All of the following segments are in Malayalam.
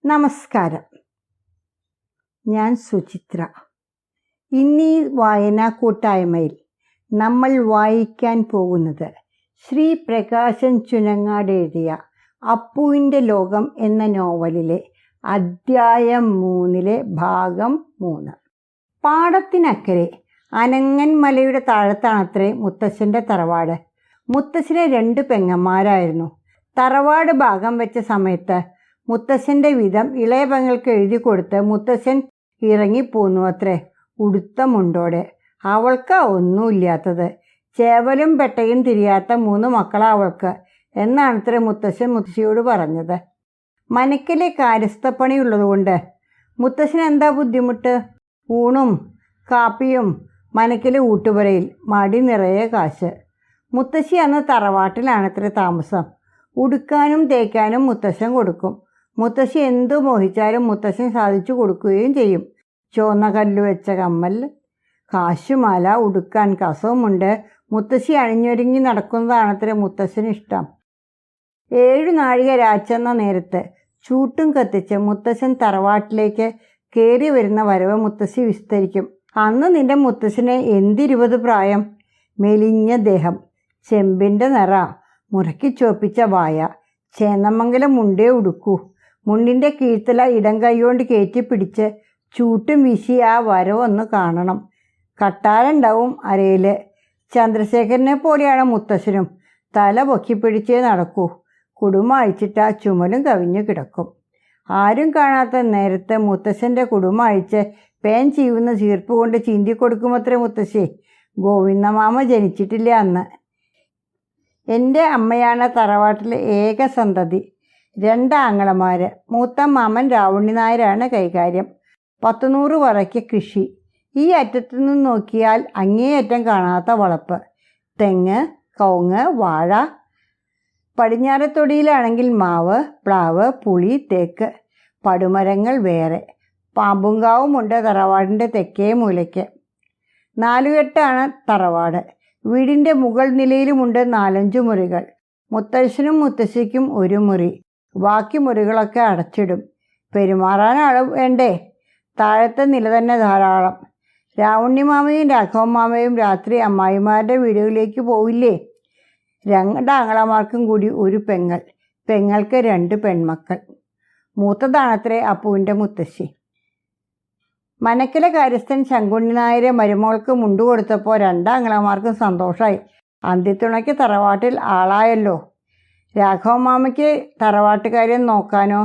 നമസ്കാരം. ഞാൻ സുചിത്ര. ഇന്നീ വായനാ കൂട്ടായ്മയിൽ നമ്മൾ വായിക്കാൻ പോകുന്നത് ശ്രീ പ്രകാശൻ ചുനങ്ങാട് എഴുതിയ അപ്പുവിൻ്റെ ലോകം എന്ന നോവലിലെ അദ്ധ്യായം 3 ഭാഗം 3. പാടത്തിനക്കരെ അനങ്ങൻ മലയുടെ താഴത്താണത്രേ മുത്തശ്ശൻ്റെ തറവാട്. മുത്തശ്ശന് 2 പെങ്ങന്മാരായിരുന്നു. തറവാട് ഭാഗം വെച്ച സമയത്ത് മുത്തശ്ശൻ്റെ വിധം ഇളയ പെങ്ങൾക്ക് എഴുതി കൊടുത്ത് മുത്തശ്ശൻ ഇറങ്ങിപ്പോന്നു അത്രേ, ഉടുത്ത മുണ്ടോടെ. അവൾക്ക് ഒന്നുമില്ലാത്തത്, ചേവലും പെട്ടയും തിരിയാത്ത 3 മക്കളാ അവൾക്ക് എന്നാണത്രേ മുത്തശ്ശൻ മുത്തശ്ശിയോട് പറഞ്ഞത്. മനക്കിലെ കാര്യസ്ഥപ്പണിയുള്ളതുകൊണ്ട് മുത്തശ്ശന് എന്താ ബുദ്ധിമുട്ട്? ഊണും കാപ്പിയും മനക്കിലെ ഊട്ടുപുരയിൽ, മടി നിറയെ കാശ്. മുത്തശ്ശി അന്ന് തറവാട്ടിലാണത്രേ താമസം. ഉടുക്കാനും തേക്കാനും മുത്തശ്ശൻ കൊടുക്കും. മുത്തശ്ശി എന്തു മോഹിച്ചാലും മുത്തശ്ശൻ സാധിച്ചു കൊടുക്കുകയും ചെയ്യും. ചുവന്ന കല്ല് വെച്ച കമ്മൽ, കാശുമാല, ഉടുക്കാൻ കസവുമുണ്ട്. മുത്തശ്ശി അണിഞ്ഞൊരുങ്ങി നടക്കുന്നതാണത്രേ മുത്തശ്ശന് ഇഷ്ടം. 7 നാഴിക രാച്ചെന്ന നേരത്ത് ചൂട്ടും കത്തിച്ച് മുത്തശ്ശൻ തറവാട്ടിലേക്ക് കയറി വരുന്ന വരവ് മുത്തശ്ശി വിസ്തരിക്കും. അന്ന് നിന്റെ മുത്തശ്ശന് 20 പ്രായം, മെലിഞ്ഞ ദേഹം, ചെമ്പിൻ്റെ നിറ, മുറക്കി ചോപ്പിച്ച വായ, ചേന്നമംഗലം മുണ്ടേ ഉടുക്കൂ. മുണ്ടിൻ്റെ കീഴ്ത്തല ഇടം കൈകൊണ്ട് കയറ്റിപ്പിടിച്ച് ചൂട്ടും വീശി ആ വരവൊന്ന് കാണണം. കട്ടാരുണ്ടാവും അരയിൽ. ചന്ദ്രശേഖരനെ പോലെയാണ് മുത്തശ്ശനും. തല പൊക്കിപ്പിടിച്ചേ നടക്കൂ. കുടുമ അഴിച്ചിട്ട് ആ ചുമലും കവിഞ്ഞു കിടക്കും. ആരും കാണാത്ത നേരത്തെ മുത്തശ്ശൻ്റെ കുടുമ അഴിച്ച് പേൻ ചീവുന്ന ചീർപ്പ് കൊണ്ട് ചീന്തി കൊടുക്കുമത്രേ മുത്തശ്ശി. ഗോവിന്ദമാമ ജനിച്ചിട്ടില്ല അന്ന്. എൻ്റെ അമ്മയാണ് തറവാട്ടിലെ ഏക സന്തതി. 2 ആങ്ങളമാർ. മൂത്ത മാമൻ രാവുണ്ണി നായരാണ് കൈകാര്യം. 100 പറയ്ക്ക് കൃഷി. ഈ അറ്റത്തുനിന്ന് നോക്കിയാൽ അങ്ങേയറ്റം കാണാത്ത വളപ്പ്. തെങ്ങ്, കവുങ്ങ്, വാഴ. പടിഞ്ഞാറത്തൊടിയിലാണെങ്കിൽ മാവ്, പ്ലാവ്, പുളി, തേക്ക്. പടുമരങ്ങൾ വേറെ. പാമ്പുംകാവുമുണ്ട് തറവാടിൻ്റെ തെക്കേ മൂലയ്ക്ക്. 4 കെട്ടാണ് തറവാട്. വീടിൻ്റെ മുകൾ നിലയിലുമുണ്ട് 4-5 മുറികൾ. മുത്തശ്ശനും മുത്തശ്ശിക്കും 1 മുറി. ബാക്കി മുറികളൊക്കെ അടച്ചിടും. പെരുമാറാൻ ആൾ വേണ്ടേ? താഴത്തെ നില തന്നെ ധാരാളം. രാവുണ്ണി മാമയും രാഘവൻ മാമയും രാത്രി അമ്മായിമാരുടെ വീടുകളിലേക്ക് പോവില്ലേ? 2 ആങ്ങളമാർക്കും കൂടി 1 പെങ്ങൾ. പെങ്ങൾക്ക് 2 പെൺമക്കൾ. മൂത്തതാണത്രേ അപ്പുവിൻ്റെ മുത്തശ്ശി. മനക്കിലെ കാര്യസ്ഥൻ ശങ്കുണ്ണി നായരെ മരുമോൾക്ക് മുണ്ടു കൊടുത്തപ്പോൾ 2 ആങ്ങളമാർക്കും സന്തോഷമായി. അന്ത്യത്തുണയ്ക്ക് തറവാട്ടിൽ ആളായല്ലോ. രാഘവൻ മാമയ്ക്ക് തറവാട്ടുകാര്യം നോക്കാനോ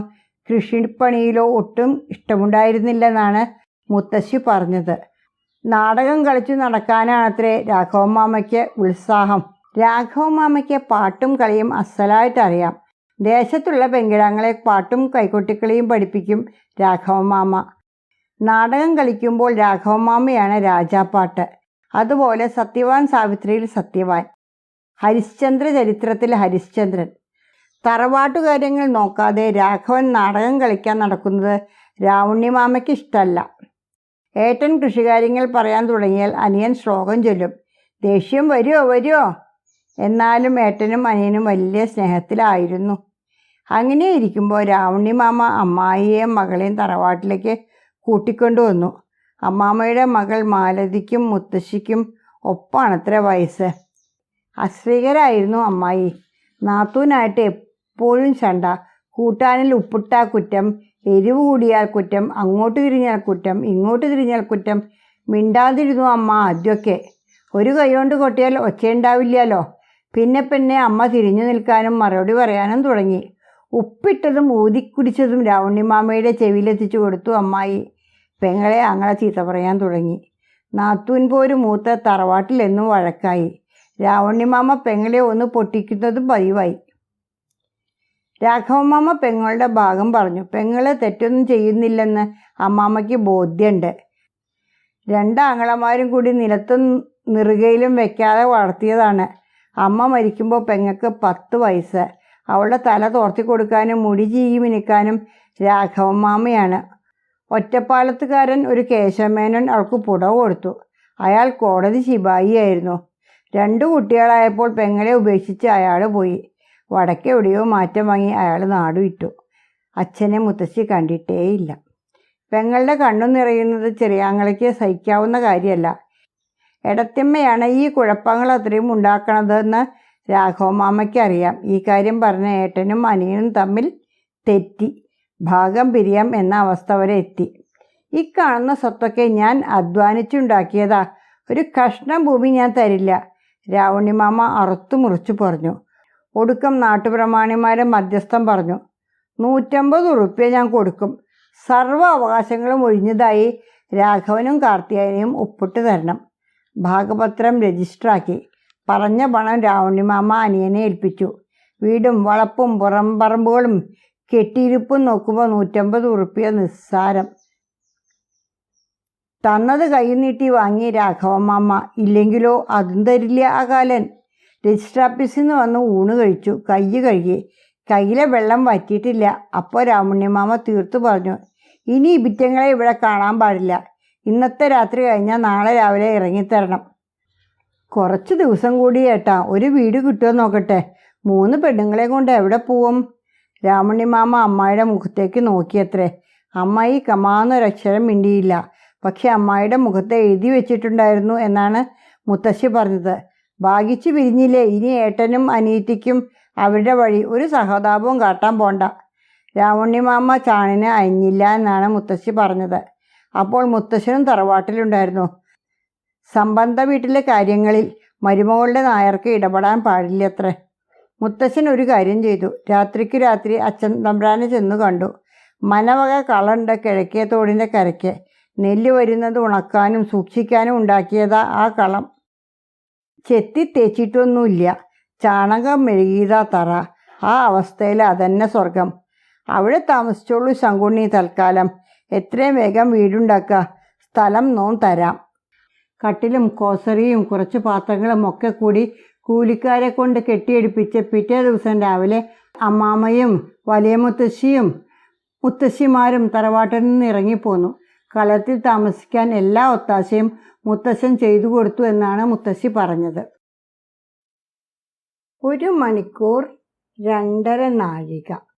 കൃഷിപ്പണിയിലോ ഒട്ടും ഇഷ്ടമുണ്ടായിരുന്നില്ലെന്നാണ് മുത്തശ്ശി പറഞ്ഞത്. നാടകം കളിച്ചു നടക്കാനാണത്രേ രാഘവൻ മാമയ്ക്ക് ഉത്സാഹം. രാഘവൻ മാമയ്ക്ക് പാട്ടും കളിയും അസലായിട്ടറിയാം. ദേശത്തുള്ള പെങ്കിടാങ്ങളെ പാട്ടും കൈകൊട്ടിക്കളിയും പഠിപ്പിക്കും രാഘവൻ മാമ. നാടകം കളിക്കുമ്പോൾ രാഘവൻ മാമയാണ് രാജാപ്പാട്ട്. അതുപോലെ സത്യവാൻ സാവിത്രിയിൽ സത്യവാൻ, ഹരിശ്ചന്ദ്ര ചരിത്രത്തിൽ ഹരിശ്ചന്ദ്രൻ. തറവാട്ടുകാര്യങ്ങൾ നോക്കാതെ രാഘവൻ നാടകം കളിക്കാൻ നടക്കുന്നത് രാവുണ്ണി മാമയ്ക്ക് ഇഷ്ടമല്ല. ഏട്ടൻ കൃഷികാര്യങ്ങൾ പറയാൻ തുടങ്ങിയാൽ അനിയൻ ശ്ലോകം ചൊല്ലും. ദേഷ്യം വരുമോ? എന്നാലും ഏട്ടനും അനിയനും വലിയ സ്നേഹത്തിലായിരുന്നു. അങ്ങനെ ഇരിക്കുമ്പോൾ രാവുണ്ണി മാമ അമ്മായിയെയും മകളെയും തറവാട്ടിലേക്ക് കൂട്ടിക്കൊണ്ടുവന്നു. അമ്മാമ്മയുടെ മകൾ മാലതിക്കും മുത്തശ്ശിക്കും ഒപ്പാണത്ര വയസ്സ്. അശ്രീകരായിരുന്നു അമ്മായി. നാത്തൂനായിട്ട് എപ്പോഴും ചണ്ട. കൂട്ടാനിൽ ഉപ്പിട്ടാ കുറ്റം, എരിവ് കൂടിയാൽ കുറ്റം, അങ്ങോട്ട് തിരിഞ്ഞാൽ കുറ്റം, ഇങ്ങോട്ട് തിരിഞ്ഞാൽ കുറ്റം. മിണ്ടാതിരുന്നു അമ്മ ആദ്യമൊക്കെ. ഒരു കൈകൊണ്ട് കൊട്ടിയാൽ ഒച്ചയുണ്ടാവില്ലല്ലോ. പിന്നെ അമ്മ തിരിഞ്ഞു നിൽക്കാനും മറുപടി പറയാനും തുടങ്ങി. ഉപ്പിട്ടതും ഊതിക്കുടിച്ചതും രാവുണ്ണി മാമയുടെ ചെവിയിലെത്തിച്ചു കൊടുത്തു അമ്മായി. പെങ്ങളെ ആങ്ങളെ ചീത്ത പറയാൻ തുടങ്ങി. നാത്തൂൻ പോര് മൂത്ത തറവാട്ടിലെന്നും വഴക്കായി. രാവുണ്ണി മാമ പെങ്ങളെ ഒന്ന് പൊട്ടിക്കുന്നതും പതിവായി. രാഘവൻ മാമ പെങ്ങളുടെ ഭാഗം പറഞ്ഞു. പെങ്ങൾ തെറ്റൊന്നും ചെയ്യുന്നില്ലെന്ന് അമ്മാമ്മയ്ക്ക് ബോധ്യമുണ്ട്. 2 ആങ്ങളമാരും കൂടി നിലത്തും നിറുകയിലും വെക്കാതെ വളർത്തിയതാണ്. അമ്മ മരിക്കുമ്പോൾ പെങ്ങൾക്ക് 10 വയസ്സ്. അവളുടെ തല തോർത്തി കൊടുക്കാനും മുടി ചീകി മിനുക്കാനും രാഘവൻ മാമയാണ്. ഒറ്റപ്പാലത്തുകാരൻ ഒരു കേശവമേനോൻ അവൾക്ക് പുടവ കൊടുത്തു. അയാൾ കോടതി ശിപായിയായിരുന്നു. 2 കുട്ടികളായപ്പോൾ പെങ്ങളെ ഉപേക്ഷിച്ച് അയാൾ പോയി. വടക്കെവിടെയോ മാറ്റം വാങ്ങി അയാൾ നാടുവിട്ടു. അച്ഛനെ മുത്തശ്ശി കണ്ടിട്ടേയില്ല. പെങ്ങളുടെ കണ്ണു നിറയുന്നത് ചെറിയാങ്ങളയ്ക്ക് സഹിക്കാവുന്ന കാര്യമല്ല. എടത്തിയമ്മയാണ് ഈ കുഴപ്പങ്ങൾ അത്രയും ഉണ്ടാക്കണതെന്ന് രാഘവമാമയ്ക്ക് അറിയാം. ഈ കാര്യം പറഞ്ഞ ഏട്ടനും അനിയനും തമ്മിൽ തെറ്റി ഭാഗം പിരിയാം എന്ന അവസ്ഥ വരെ എത്തി. ഈ കാണുന്ന സ്വത്തൊക്കെ ഞാൻ അധ്വാനിച്ചുണ്ടാക്കിയതാ, ഒരു കഷ്ണം ഭൂമി ഞാൻ തരില്ല, രാവുണ്ണിമാമ അറുത്തു മുറിച്ചു പറഞ്ഞു. ഒടുക്കം നാട്ടുപ്രമാണിമാരെ മധ്യസ്ഥം പറഞ്ഞു. 150 ഉറുപ്പ്യ ഞാൻ കൊടുക്കും. സർവ്വ അവകാശങ്ങളും ഒഴിഞ്ഞതായി രാഘവനും കാർത്തിയായനെയും ഒപ്പിട്ട് തരണം. ഭാഗപത്രം രജിസ്റ്ററാക്കി. പറഞ്ഞ പണം രാവുണ്ണിമാമ അനിയനെ ഏൽപ്പിച്ചു. വീടും വളപ്പും പുറംപറമ്പുകളും കെട്ടിയിരിപ്പും നോക്കുമ്പോൾ 150 ഉറുപ്പ്യ നിസ്സാരം. തന്നത് കൈ നീട്ടി വാങ്ങി രാഘവമാമ. ഇല്ലെങ്കിലോ അതും തരില്ല ആ കാലൻ. രജിസ്റ്റർ ഓഫീസിൽ നിന്ന് വന്ന് ഊണ് കഴിച്ചു, കൈ കഴുകി. കയ്യിലെ വെള്ളം വറ്റിയിട്ടില്ല. അപ്പോൾ രാവുണ്ണിമാമ തീർത്തു പറഞ്ഞു, ഇനി ഇബിറ്റങ്ങളെ ഇവിടെ കാണാൻ പാടില്ല. ഇന്നത്തെ രാത്രി കഴിഞ്ഞാൽ നാളെ രാവിലെ ഇറങ്ങിത്തരണം. കുറച്ച് ദിവസം കൂടി ഏട്ടാ, ഒരു വീട് കിട്ടുമോ നോക്കട്ടെ. 3 പെണ്ണുങ്ങളെ കൊണ്ട് എവിടെ പോവും? രാവുണ്ണിമാമ അമ്മായിയുടെ മുഖത്തേക്ക് നോക്കിയത്രേ. അമ്മായി കമാന്നൊരക്ഷരം മിണ്ടിയില്ല. പക്ഷെ അമ്മായിയുടെ മുഖത്ത് എഴുതി വെച്ചിട്ടുണ്ടായിരുന്നു എന്നാണ് മുത്തശ്ശി പറഞ്ഞത്. ഭാഗിച്ചു പിരിഞ്ഞില്ലേ, ഇനി ഏട്ടനും അനിയത്തിക്കും അവരുടെ വഴി. ഒരു സഹതാപവും കാട്ടാൻ പോണ്ട. രാവുണ്ണിമാമ ചാണിന് അയഞ്ഞില്ല എന്നാണ് മുത്തശ്ശി പറഞ്ഞത്. അപ്പോൾ മുത്തശ്ശനും തറവാട്ടിലുണ്ടായിരുന്നു. സംബന്ധ വീട്ടിലെ കാര്യങ്ങളിൽ മരുമകളുടെ നായർക്ക് ഇടപെടാൻ പാടില്ലത്രേ. മുത്തശ്ശൻ ഒരു കാര്യം ചെയ്തു. രാത്രിക്ക് രാത്രി അച്ഛൻ തമ്പ്രാനെ ചെന്നു കണ്ടു. മനവക കളുണ്ട് കിഴക്കേ തോടിൻ്റെ കരയ്ക്ക്. നെല്ല് വരുന്നത് ഉണക്കാനും സൂക്ഷിക്കാനും ഉണ്ടാക്കിയതാ ആ കളം. ചെത്തി തേച്ചിട്ടൊന്നുമില്ല. ചാണകം മെഴുകിയതാ തറ. ആ അവസ്ഥയിൽ അതന്നെ സ്വർഗം. അവിടെ താമസിച്ചോളൂ ശങ്കുണ്ണി തൽക്കാലം. എത്രയും വേഗം വീടുണ്ടാക്കുക. സ്ഥലം നോം തരാം. കട്ടിലും കോസറിയും കുറച്ച് പാത്രങ്ങളും ഒക്കെ കൂടി കൂലിക്കാരെ കൊണ്ട് കെട്ടിയെടുപ്പിച്ച് പിറ്റേ ദിവസം രാവിലെ അമ്മാമ്മയും വലിയ മുത്തശ്ശിയും മുത്തശ്ശിമാരും തറവാട്ടിൽ നിന്ന് ഇറങ്ങിപ്പോന്നു. കളത്തിൽ താമസിക്കാൻ എല്ലാ ഒത്താശയും മുത്തശ്ശൻ ചെയ്തു കൊടുത്തു എന്നാണ് മുത്തശ്ശി പറഞ്ഞത്. 1 മണിക്കൂർ 2.5 നാഴിക.